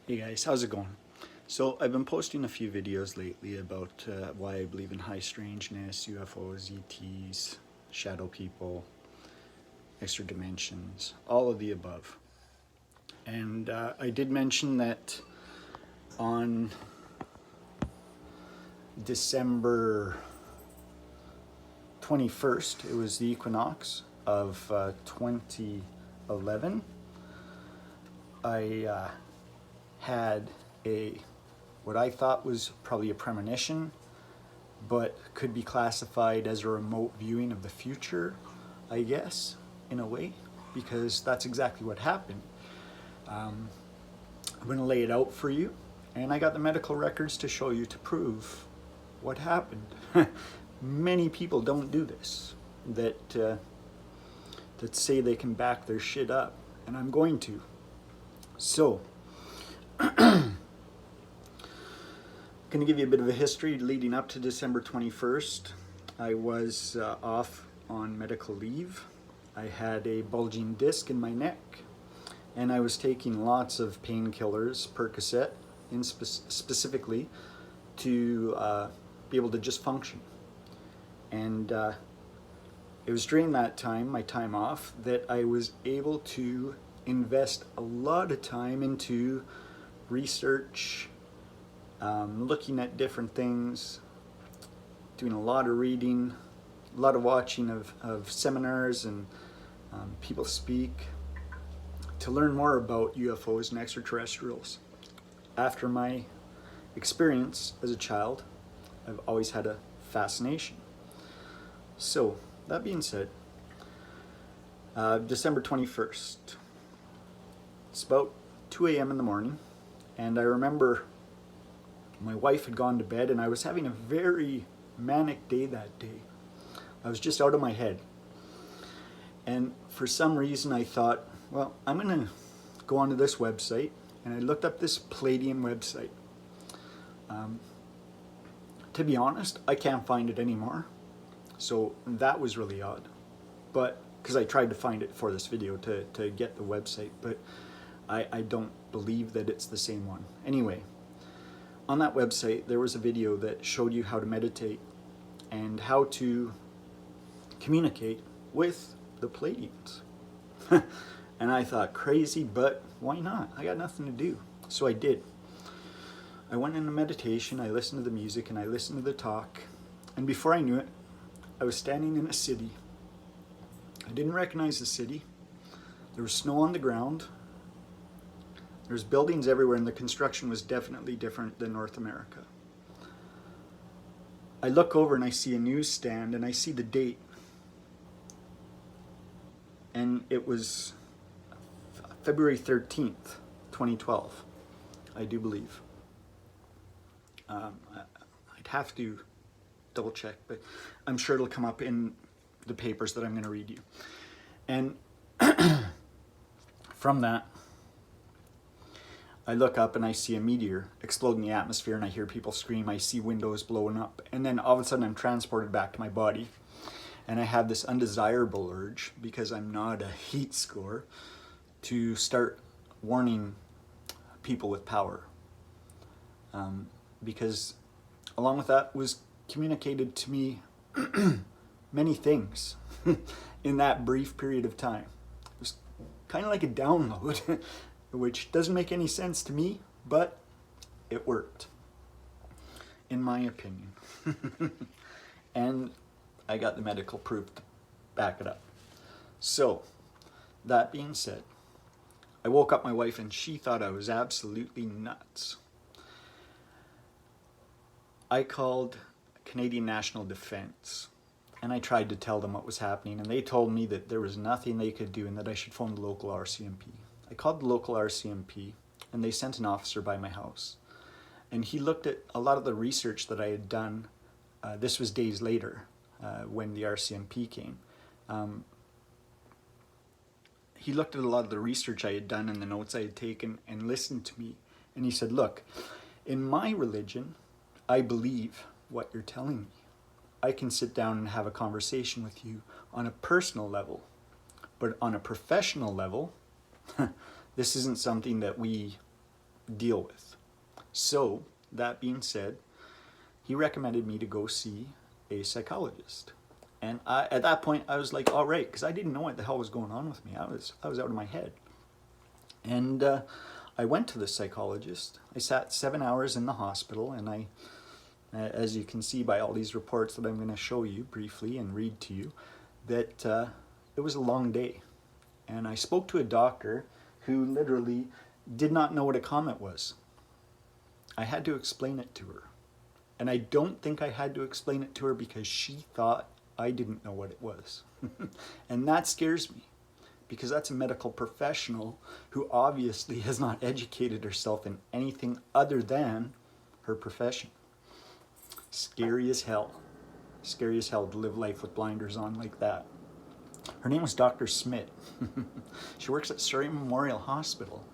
Hey guys, how's it going? So I've been posting a few videos lately about why I believe in high strangeness, UFOs, ETs, shadow people, extra dimensions, all of the above. And I did mention that on December 21st, it was the equinox of 2011, I had what I thought was probably a premonition, but could be classified as a remote viewing of the future, I guess, in a way, because that's exactly what happened. I'm going to lay it out for you, and I got the medical records to show you to prove what happened. Many people don't do this, that say they can back their shit up, and I'm going to. So, going to give you a bit of a history leading up to December 21st. I was off on medical leave. I had a bulging disc in my neck, and I was taking lots of painkillers, Percocet specifically, to be able to just function. And it was during that time, my time off, that I was able to invest a lot of time into research, looking at different things, doing a lot of reading, a lot of watching of seminars and people speak to learn more about UFOs and extraterrestrials. After my experience as a child, I've always had a fascination. So, that being said, December 21st, it's about 2 a.m. in the morning, and I remember my wife had gone to bed, and I was having a very manic day that day. I was just out of my head. And for some reason I thought, well, I'm going to go onto this website, and I looked up this Palladium website. To be honest, I can't find it anymore. So that was really odd. But, because I tried to find it for this video to get the website, but I don't believe that it's the same one. Anyway, on that website, there was a video that showed you how to meditate and how to communicate with the Palladians. And I thought, crazy, but why not? I got nothing to do. So I did. I went into meditation, I listened to the music, and I listened to the talk. And before I knew it, I was standing in a city. I didn't recognize the city. There was snow on the ground. There's buildings everywhere, and the construction was definitely different than North America. I look over and I see a newsstand, and I see the date. And it was February 13th, 2012, I do believe. I'd have to double check, but I'm sure it'll come up in the papers that I'm going to read you. And from that, I look up and I see a meteor explode in the atmosphere, and I hear people scream. I see windows blowing up, and then all of a sudden I'm transported back to my body, and I have this undesirable urge, because I'm not a heat score, to start warning people with power. Because along with that was communicated to me many things in that brief period of time. It was kind of like a download, which doesn't make any sense to me, but it worked, in my opinion. And I got the medical proof to back it up. So, that being said, I woke up my wife, and she thought I was absolutely nuts. I called Canadian National Defence, and I tried to tell them what was happening, and they told me that there was nothing they could do and that I should phone the local RCMP. I called the local RCMP, and they sent an officer by my house. And he looked at a lot of the research that I had done. This was days later, when the RCMP came. He looked at a lot of the research I had done and the notes I had taken and listened to me. And he said, look, in my religion, I believe what you're telling me. I can sit down and have a conversation with you on a personal level. But on a professional level, this isn't something that we deal with. So, that being said, he recommended me to go see a psychologist. And at that point, I was like, all right, because I didn't know what the hell was going on with me. I was out of my head. And I went to the psychologist. I sat 7 hours in the hospital, and I, as you can see by all these reports that I'm going to show you briefly and read to you, that it was a long day. And I spoke to a doctor who literally did not know what a comet was. I had to explain it to her. And I don't think I had to explain it to her because she thought I didn't know what it was. And that scares me, because that's a medical professional who obviously has not educated herself in anything other than her profession. Scary as hell. Scary as hell to live life with blinders on like that. Her name was Dr. Smith. She works at Surrey Memorial Hospital.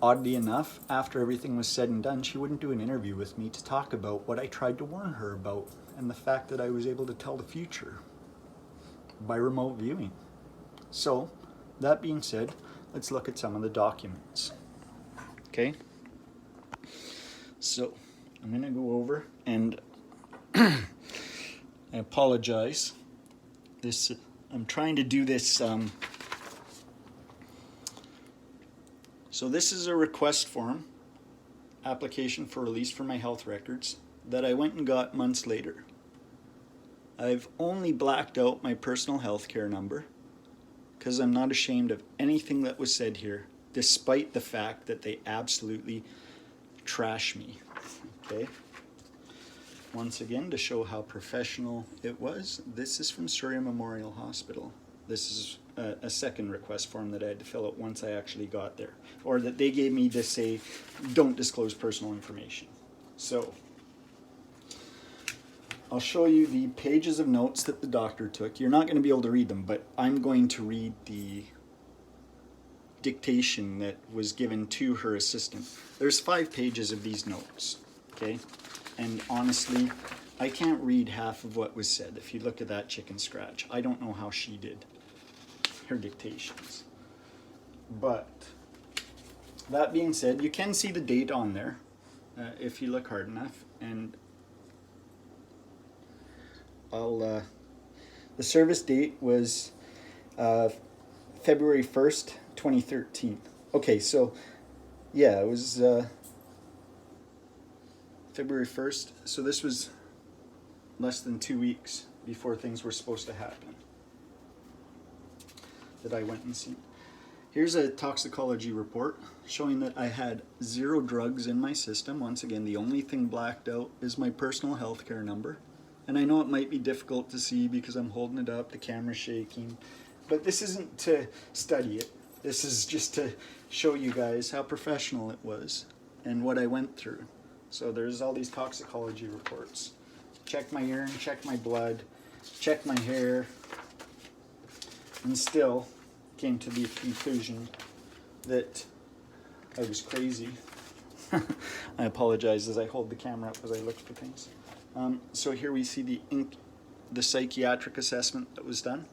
Oddly enough, after everything was said and done, she wouldn't do an interview with me to talk about what I tried to warn her about, and the fact that I was able to tell the future by remote viewing. So, that being said, let's look at some of the documents. Okay? So, I'm going to go over, and I apologize. I'm trying to do this. So this is a request form, application for release from my health records, that I went and got months later. I've only blacked out my personal health care number because I'm not ashamed of anything that was said here, despite the fact that they absolutely trash me. Okay? Once again, to show how professional it was, this is from Surrey Memorial Hospital. This is a second request form that I had to fill out once I actually got there, or that they gave me to say, don't disclose personal information. So, I'll show you the pages of notes that the doctor took. You're not going to be able to read them, but I'm going to read the dictation that was given to her assistant. There's 5 pages of these notes, okay? And honestly, I can't read half of what was said. If you look at that chicken scratch, I don't know how she did her dictations. But that being said, you can see the date on there if you look hard enough. And the service date was February 1st, 2013. Okay, so yeah, it was February 1st. So this was less than 2 weeks before things were supposed to happen that I went and seen. Here's a toxicology report showing that I had 0 drugs in my system. Once again, the only thing blacked out is my personal health care number. And I know it might be difficult to see because I'm holding it up, the camera's shaking, but this isn't to study it. This is just to show you guys how professional it was and what I went through. So there's all these toxicology reports. Check my urine, check my blood, check my hair, and still came to the conclusion that I was crazy. I apologize as I hold the camera up as I look for things. So here we see the psychiatric assessment that was done,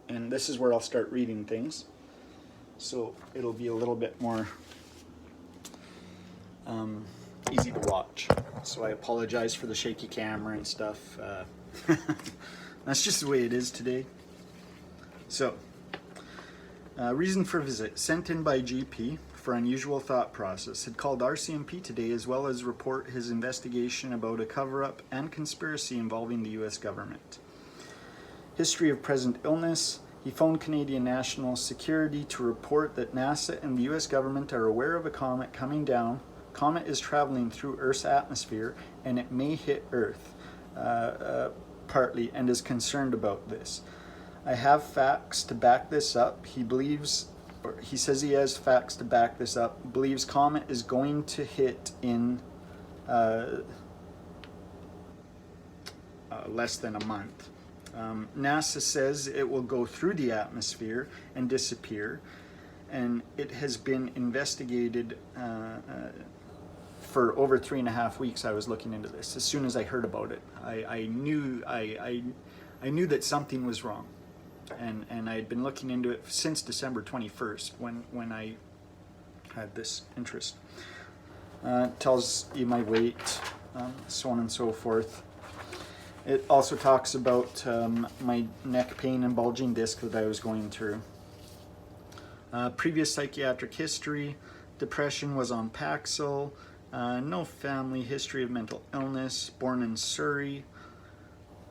and this is where I'll start reading things. So it'll be a little bit more easy to watch. So I apologize for the shaky camera and stuff. That's just the way it is today. So, reason for visit, sent in by GP for unusual thought process, had called RCMP today as well as report his investigation about a cover-up and conspiracy involving the US government. History of present illness, he phoned Canadian National Security to report that NASA and the US government are aware of a comet coming down. Comet is traveling through Earth's atmosphere and it may hit Earth partly, and is concerned about this. I have facts to back this up. He says he has facts to back this up. Believes comet is going to hit in less than a month. NASA says it will go through the atmosphere and disappear, and it has been investigated for over 3.5 weeks. I was looking into this. As soon as I heard about it, I knew that something was wrong. And I had been looking into it since December 21st when I had this interest. Tells you my weight, so on and so forth. It also talks about my neck pain and bulging disc that I was going through. Previous psychiatric history, depression, was on Paxil, no family history of mental illness, born in Surrey,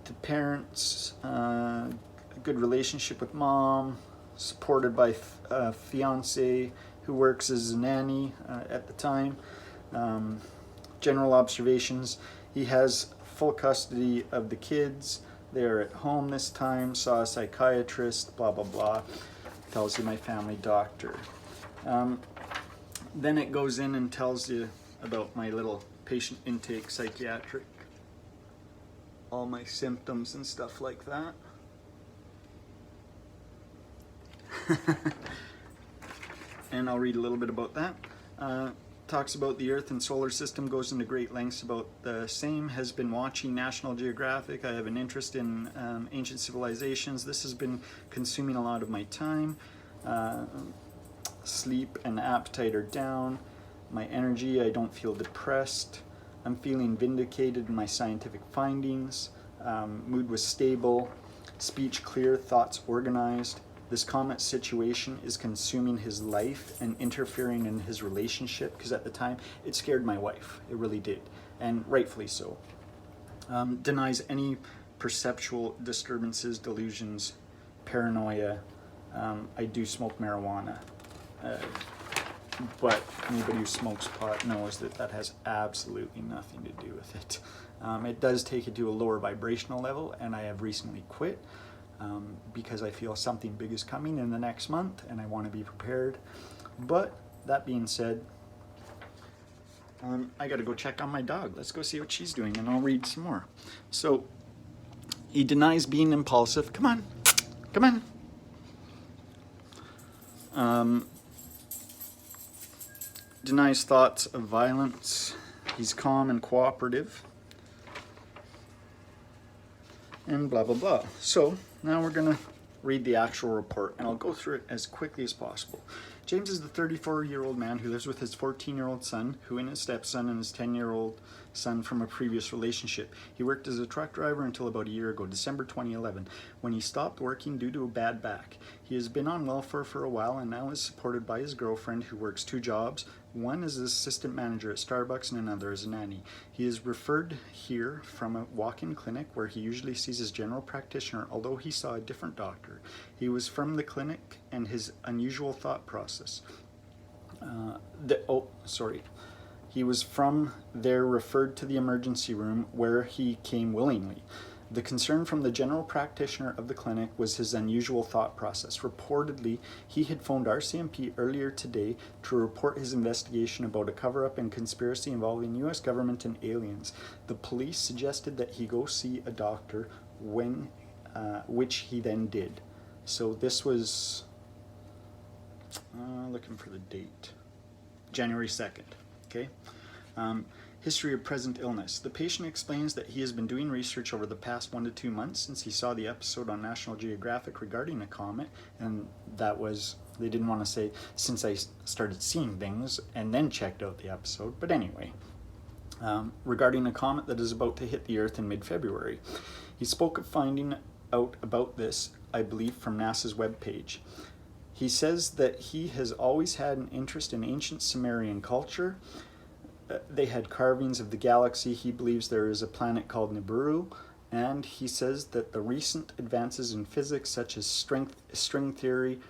to parents, a good relationship with mom, supported by a fiance who works as a nanny at the time. General observations: he has full custody of the kids, they're at home this time, saw a psychiatrist, blah blah blah. Tells you my family doctor. Then it goes in and tells you about my little patient intake psychiatric, all my symptoms and stuff like that. And I'll read a little bit about that. Talks about the Earth and solar system, goes into great lengths about the same. Has been watching National Geographic. I have an interest in ancient civilizations. This has been consuming a lot of my time. Sleep and appetite are down. My energy, I don't feel depressed. I'm feeling vindicated in my scientific findings. Mood was stable. Speech clear, thoughts organized. This comet situation is consuming his life and interfering in his relationship, because at the time it scared my wife. It really did, and rightfully so. Denies any perceptual disturbances, delusions, paranoia. I do smoke marijuana, but anybody who smokes pot knows that that has absolutely nothing to do with it. It does take it to a lower vibrational level, and I have recently quit. Because I feel something big is coming in the next month and I want to be prepared. But that being said, I got to go check on my dog. Let's go see what she's doing and I'll read some more. So he denies being impulsive. Come on, come on. Denies thoughts of violence. He's calm and cooperative. And blah, blah, blah. So now we're going to read the actual report, and I'll go through it as quickly as possible. James is the 34-year-old man who lives with his 14-year-old son, who is his stepson, and his 10-year-old son from a previous relationship. He worked as a truck driver until about a year ago, December 2011, when he stopped working due to a bad back. He has been on welfare for a while and now is supported by his girlfriend, who works 2 jobs. One is assistant manager at Starbucks and another as a nanny. He is referred here from a walk-in clinic where he usually sees his general practitioner, although he saw a different doctor. He was from the clinic and his unusual thought process. He was from there referred to the emergency room where he came willingly. The concern from the general practitioner of the clinic was his unusual thought process. Reportedly, he had phoned RCMP earlier today to report his investigation about a cover-up and conspiracy involving U.S. government and aliens. The police suggested that he go see a doctor, which he then did. So this was, looking for the date, January 2nd, okay? History of present illness. The patient explains that he has been doing research over the past 1 to 2 months since he saw the episode on National Geographic regarding a comet, and that was, they didn't want to say since I started seeing things and then checked out the episode, but anyway, regarding a comet that is about to hit the Earth in mid-February. He spoke of finding out about this, I believe, from NASA's webpage. He says that he has always had an interest in ancient Sumerian culture. They had carvings of the galaxy. He believes there is a planet called Nibiru, and he says that the recent advances in physics, such as string theory,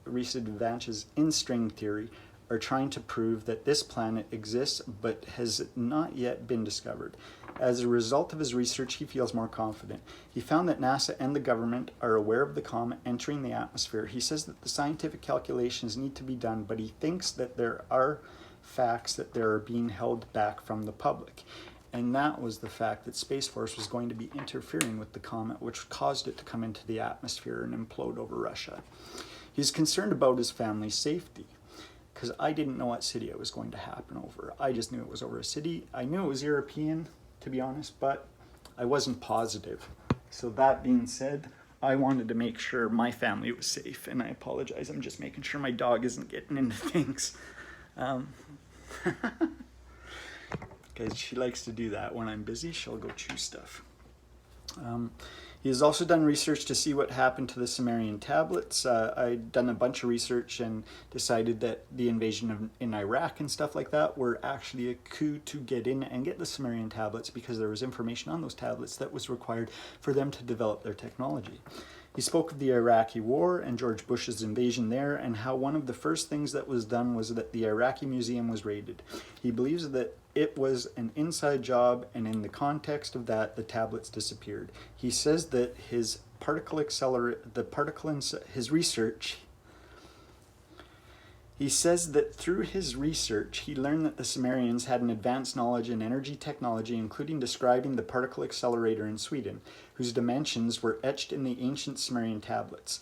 recent advances in string theory, are trying to prove that this planet exists but has not yet been discovered. As a result of his research, he feels more confident. He found that NASA and the government are aware of the comet entering the atmosphere. He says that the scientific calculations need to be done, but he thinks that there are facts that they are being held back from the public. And that was the fact that Space Force was going to be interfering with the comet, which caused it to come into the atmosphere and implode over Russia. He's concerned about his family's safety, because I didn't know what city it was going to happen over. I just knew it was over a city. I knew it was European, to be honest, but I wasn't positive. So that being said, I wanted to make sure my family was safe, and I apologize. I'm just making sure my dog isn't getting into things. Because she likes to do that when I'm busy. She'll go chew stuff. He has also done research to see what happened to the Sumerian tablets. I'd done a bunch of research and decided that the invasion in Iraq and stuff like that were actually a coup to get in and get the Sumerian tablets, because there was information on those tablets that was required for them to develop their technology. He spoke of the Iraqi war and George Bush's invasion there, and how one of the first things that was done was that the Iraqi museum was raided. He believes that it was an inside job, and in the context of that, the tablets disappeared. He says that his research, he says that through his research, he learned that the Sumerians had an advanced knowledge in energy technology, including describing the particle accelerator in Sweden, whose dimensions were etched in the ancient Sumerian tablets.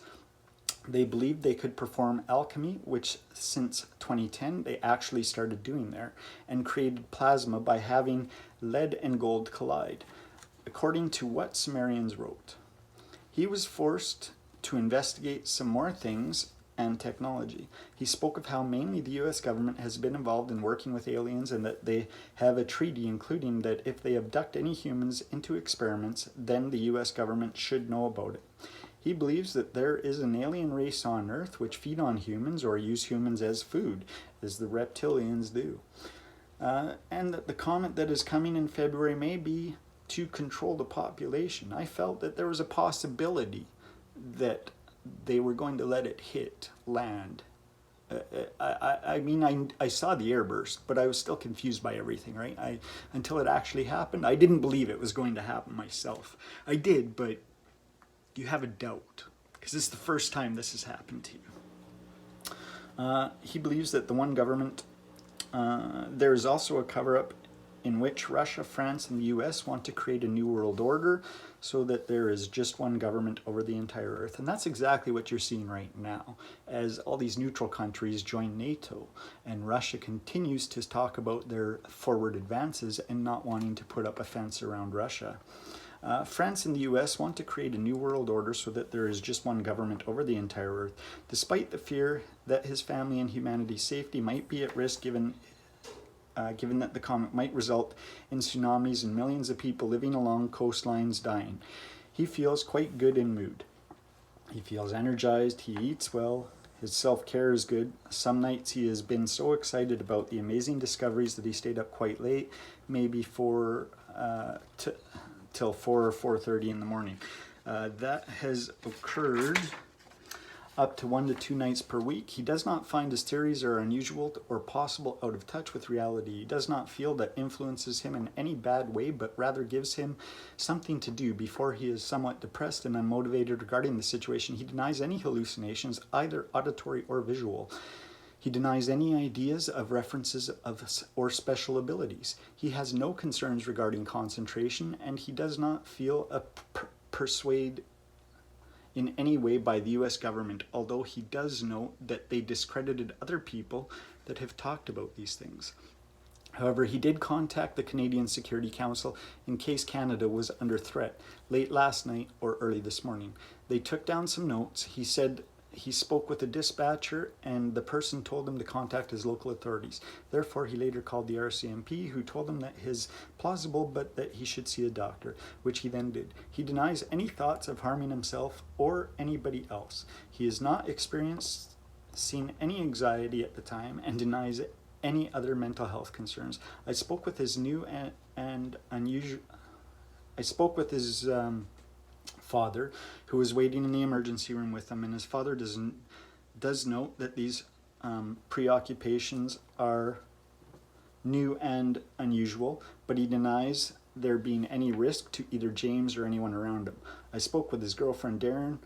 They believed they could perform alchemy, which since 2010 they actually started doing there, and created plasma by having lead and gold collide, according to what Sumerians wrote. He was forced to investigate some more things and technology. He spoke of how mainly the US government has been involved in working with aliens, and that they have a treaty including that if they abduct any humans into experiments, then the US government should know about it. He believes that there is an alien race on Earth which feed on humans or use humans as food, as the reptilians do. And that the comet that is coming in February may be to control the population. I felt that there was a possibility that they were going to let it hit land. I saw the airburst, but I was still confused by everything, right? Until it actually happened, I didn't believe it was going to happen myself. I did, but you have a doubt, because this is the first time this has happened to you. He believes that the one government, there is also a cover-up in which Russia, France, and the US want to create a new world order so that there is just one government over the entire Earth. And that's exactly what you're seeing right now, as all these neutral countries join NATO, and Russia continues to talk about their forward advances and not wanting to put up a fence around Russia. France and the US want to create a new world order so that there is just one government over the entire Earth, despite the fear that his family and humanity's safety might be at risk given that the comet might result in tsunamis and millions of people living along coastlines dying. He feels quite good in mood. He feels energized, he eats well, his self-care is good. Some nights he has been so excited about the amazing discoveries that he stayed up quite late, maybe till 4 or 4:30 in the morning. That has occurred up to 1 to 2 nights per week. He does not find his theories are unusual or possible out of touch with reality. He does not feel that influences him in any bad way, but rather gives him something to do. Before he is somewhat depressed and unmotivated regarding the situation, he denies any hallucinations, either auditory or visual. He denies any ideas of references or special abilities. He has no concerns regarding concentration, and he does not feel persuaded in any way by the US government, although he does note that they discredited other people that have talked about these things. However, he did contact the Canadian Security Council in case Canada was under threat late last night or early this morning. They took down some notes. He said he spoke with a dispatcher, and the person told him to contact his local authorities. Therefore, he later called the RCMP, who told him that his plausible, but that he should see a doctor, which he then did. He denies any thoughts of harming himself or anybody else. He has not seen any anxiety at the time, and denies any other mental health concerns. I spoke with his father, who was waiting in the emergency room with him, and his father does note that these preoccupations are new and unusual, but he denies there being any risk to either James or anyone around him. I spoke with his girlfriend Darren.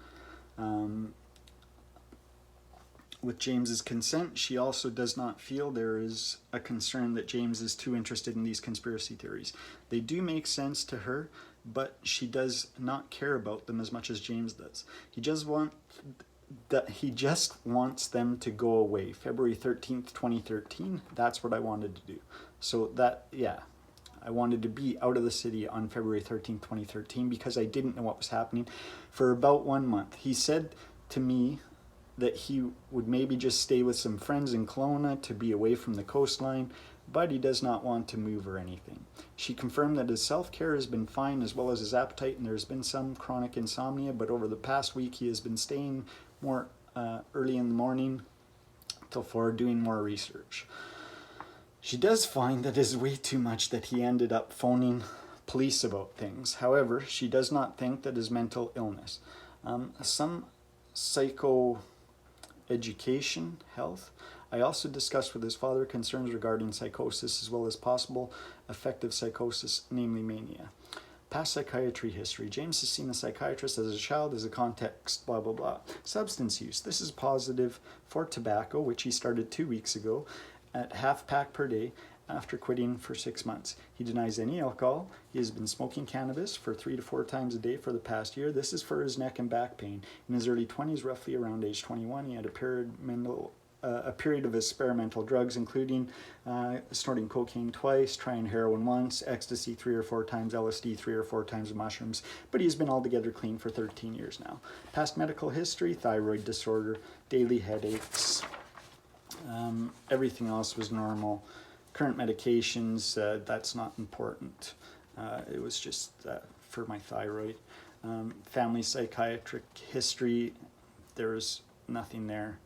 With James's consent, she also does not feel there is a concern that James is too interested in these conspiracy theories. They do make sense to her, but she does not care about them as much as James does. He just wants them to go away. February 13th, 2013, that's what I wanted to do. So that, yeah, I wanted to be out of the city on February 13th, 2013 because I didn't know what was happening for about 1 month. He said to me that he would maybe just stay with some friends in Kelowna to be away from the coastline, but he does not want to move or anything. She confirmed that his self-care has been fine, as well as his appetite, and there's been some chronic insomnia, but over the past week he has been staying more early in the morning till 4, doing more research. She does find that it is way too much that he ended up phoning police about things. However, she does not think that his mental illness. Some psychoeducation, health. I also discussed with his father concerns regarding psychosis as well as possible affective psychosis, namely mania. Past psychiatry history. James has seen a psychiatrist as a child as a context, blah, blah, blah. Substance use. This is positive for tobacco, which he started 2 weeks ago at half pack per day after quitting for 6 months. He denies any alcohol. He has been smoking cannabis for 3 to 4 times a day for the past year. This is for his neck and back pain. In his early 20s, roughly around age 21, he had a period of experimental drugs, including snorting cocaine twice, trying heroin once, ecstasy 3 or 4 times, LSD 3 or 4 times, mushrooms, but he's been altogether clean for 13 years now. Past medical history, thyroid disorder, daily headaches, everything else was normal. Current medications, that's not important. It was just for my thyroid. Family psychiatric history, there's nothing there.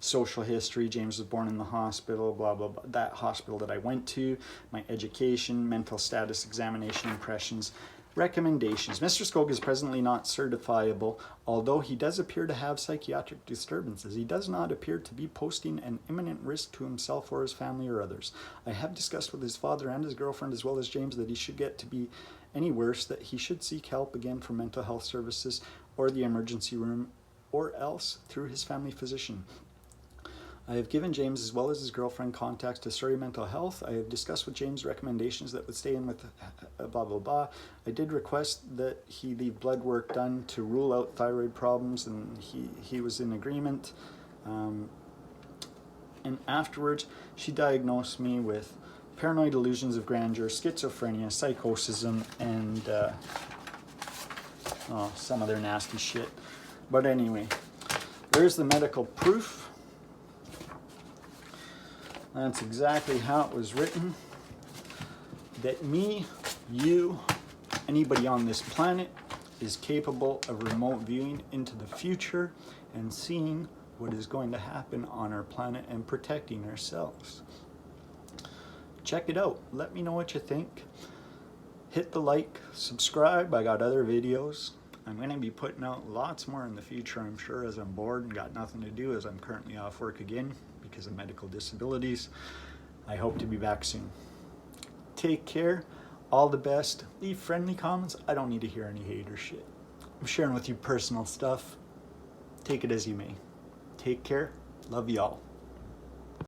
Social history, James was born in the hospital, blah, blah, blah. That hospital that I went to, my education, mental status examination, impressions, recommendations. Mr. Skog is presently not certifiable, although he does appear to have psychiatric disturbances. He does not appear to be posing an imminent risk to himself or his family or others. I have discussed with his father and his girlfriend, as well as James, that he should get to be any worse, that he should seek help again from mental health services or the emergency room, or else through his family physician. I have given James, as well as his girlfriend, contacts to Surrey Mental Health. I have discussed with James recommendations that would stay in with blah, blah, blah. I did request that he leave blood work done to rule out thyroid problems, and he was in agreement. And afterwards, she diagnosed me with paranoid delusions of grandeur, schizophrenia, psychosis, and some other nasty shit. But anyway, there's the medical proof. That's exactly how it was written. That me, you, anybody on this planet is capable of remote viewing into the future and seeing what is going to happen on our planet and protecting ourselves. Check it out. Let me know what you think. Hit the like, subscribe. I got other videos. I'm going to be putting out lots more in the future, I'm sure, as I'm bored and got nothing to do, as I'm currently off work again because of medical disabilities. I hope to be back soon. Take care. All the best. Leave friendly comments. I don't need to hear any hate or shit. I'm sharing with you personal stuff. Take it as you may. Take care. Love y'all.